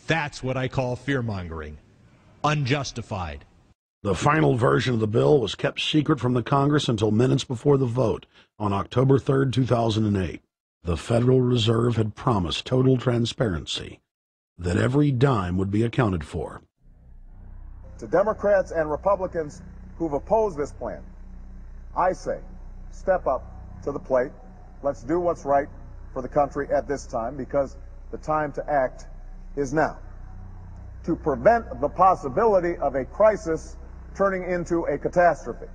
That's what I call fear-mongering. Unjustified. The final version of the bill was kept secret from the Congress until minutes before the vote on October 3, 2008. The Federal Reserve had promised total transparency, that every dime would be accounted for. To Democrats and Republicans who've opposed this plan, I say, step up to the plate. Let's do what's right for the country at this time, because the time to act is now. To prevent the possibility of a crisis turning into a catastrophe.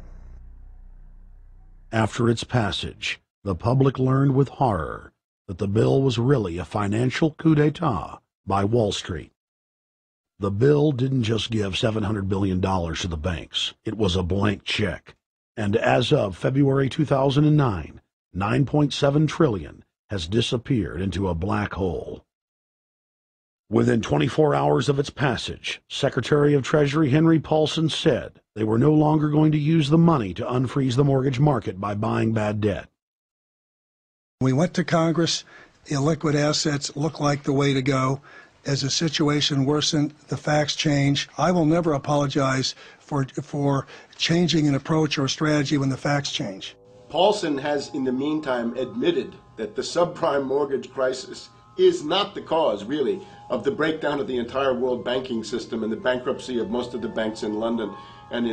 After its passage, the public learned with horror that the bill was really a financial coup d'etat by Wall Street. The bill didn't just give $700 billion to the banks. It was a blank check. And as of February 2009, $9.7 trillion has disappeared into a black hole. Within 24 hours of its passage, Secretary of Treasury Henry Paulson said they were no longer going to use the money to unfreeze the mortgage market by buying bad debt. We went to Congress. Illiquid assets look like the way to go. As the situation worsened, the facts change. I will never apologize for changing an approach or strategy when the facts change. Paulson has, in the meantime, admitted that the subprime mortgage crisis is not the cause, really, of the breakdown of the entire world banking system and the bankruptcy of most of the banks in London and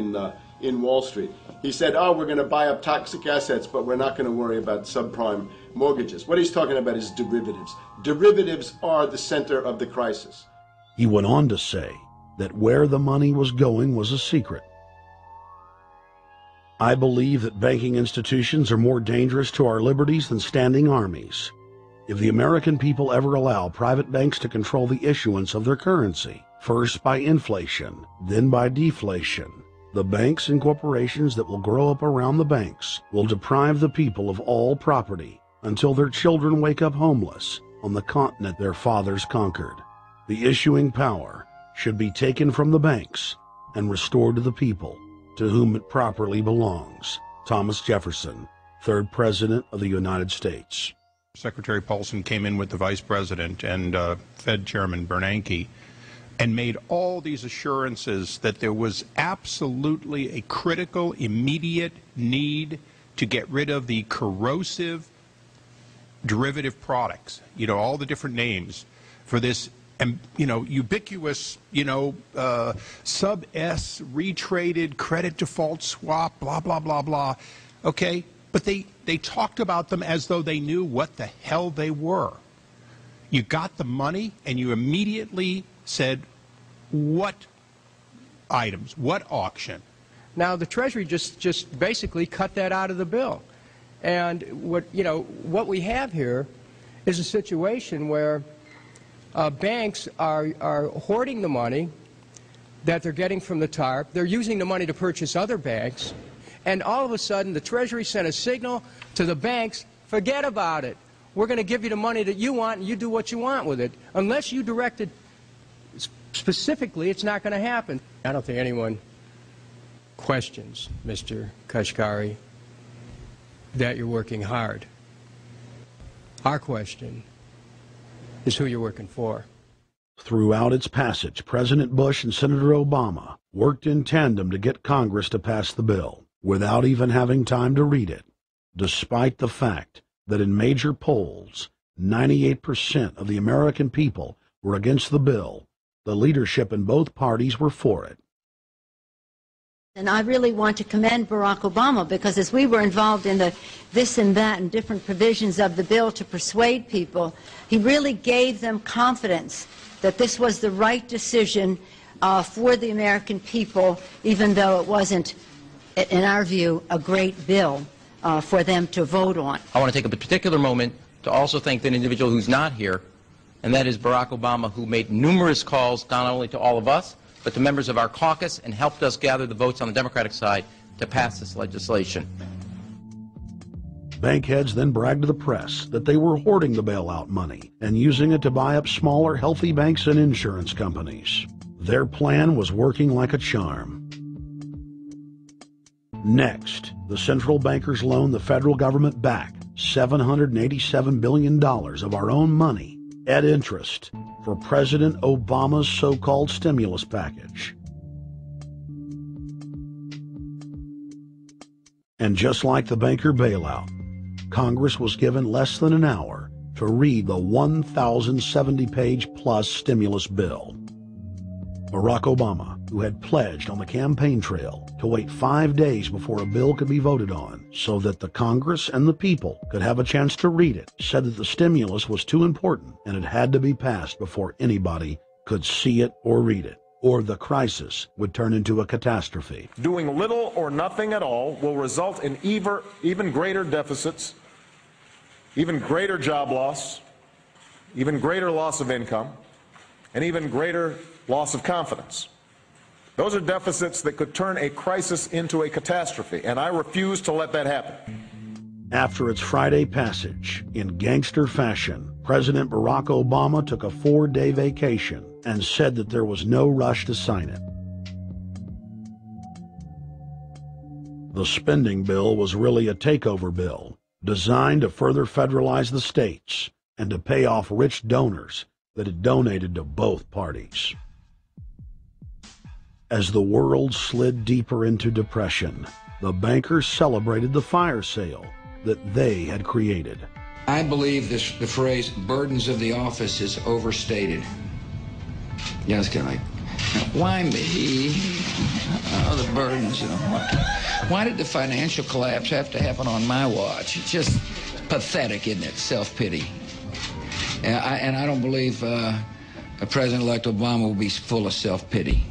in Wall Street. He said, oh, we're going to buy up toxic assets, but we're not going to worry about subprime mortgages. What he's talking about is derivatives. Derivatives are the center of the crisis. He went on to say that where the money was going was a secret. I believe that banking institutions are more dangerous to our liberties than standing armies. If the American people ever allow private banks to control the issuance of their currency, first by inflation, then by deflation, the banks and corporations that will grow up around the banks will deprive the people of all property until their children wake up homeless on the continent their fathers conquered. The issuing power should be taken from the banks and restored to the people, to whom it properly belongs. Thomas Jefferson, 3rd President of the United States. Secretary Paulson came in with the Vice President and Fed Chairman Bernanke and made all these assurances that there was absolutely a critical, immediate need to get rid of the corrosive derivative products, all the different names for this, ubiquitous, sub-S, retraded credit default swap, blah, blah, blah, blah, okay? But they talked about them as though they knew what the hell they were. You got the money and you immediately said, what items, what auction? Now, the Treasury just basically cut that out of the bill. And what we have here is a situation where banks are hoarding the money that they're getting from the TARP. They're using the money to purchase other banks. And all of a sudden, the Treasury sent a signal to the banks, forget about it. We're going to give you the money that you want, and you do what you want with it. Unless you direct it specifically, it's not going to happen. I don't think anyone questions, Mr. Kashkari, that you're working hard. Our question is who you're working for. Throughout its passage, President Bush and Senator Obama worked in tandem to get Congress to pass the bill without even having time to read it, despite the fact that in major polls, 98% of the American people were against the bill. The leadership in both parties were for it. And I really want to commend Barack Obama, because as we were involved in the this and that and different provisions of the bill to persuade people, he really gave them confidence that this was the right decision for the American people, even though it wasn't, in our view, a great bill for them to vote on. I want to take a particular moment to also thank an individual who's not here, and that is Barack Obama, who made numerous calls not only to all of us, but to members of our caucus, and helped us gather the votes on the Democratic side to pass this legislation. Bank heads then bragged to the press that they were hoarding the bailout money and using it to buy up smaller, healthy banks and insurance companies. Their plan was working like a charm. Next, the central bankers loaned the federal government back $787 billion of our own money at interest for President Obama's so-called stimulus package. And just like the banker bailout, Congress was given less than an hour to read the 1,070-page-plus stimulus bill. Barack Obama, who had pledged on the campaign trail to wait 5 days before a bill could be voted on so that the Congress and the people could have a chance to read it, said that the stimulus was too important and it had to be passed before anybody could see it or read it, or the crisis would turn into a catastrophe. Doing little or nothing at all will result in even greater deficits, even greater job loss, even greater loss of income, and even greater loss of confidence. Those are deficits that could turn a crisis into a catastrophe, and I refuse to let that happen. After its Friday passage, in gangster fashion, President Barack Obama took a 4-day vacation and said that there was no rush to sign it. The spending bill was really a takeover bill, designed to further federalize the states and to pay off rich donors that had donated to both parties. As the world slid deeper into depression, the bankers celebrated the fire sale that they had created. I believe the phrase burdens of the office is overstated. Yeah, it's kind of like, why me? Oh, the burdens, you know. Why did the financial collapse have to happen on my watch? It's just pathetic, isn't it? Self-pity. And I don't believe President-elect Obama will be full of self-pity.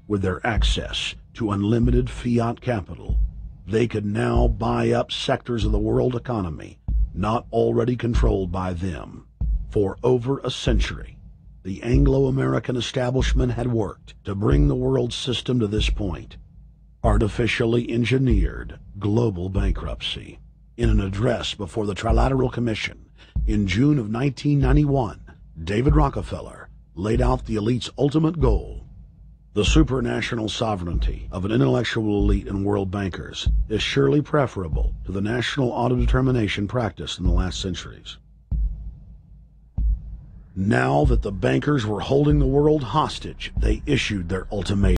With their access to unlimited fiat capital, they could now buy up sectors of the world economy not already controlled by them. For over a century, the Anglo-American establishment had worked to bring the world system to this point. Artificially engineered global bankruptcy. In an address before the Trilateral Commission in June of 1991, David Rockefeller laid out the elite's ultimate goal. The supranational sovereignty of an intellectual elite and world bankers is surely preferable to the national auto-determination practiced in the last centuries. Now that the bankers were holding the world hostage, they issued their ultimatum.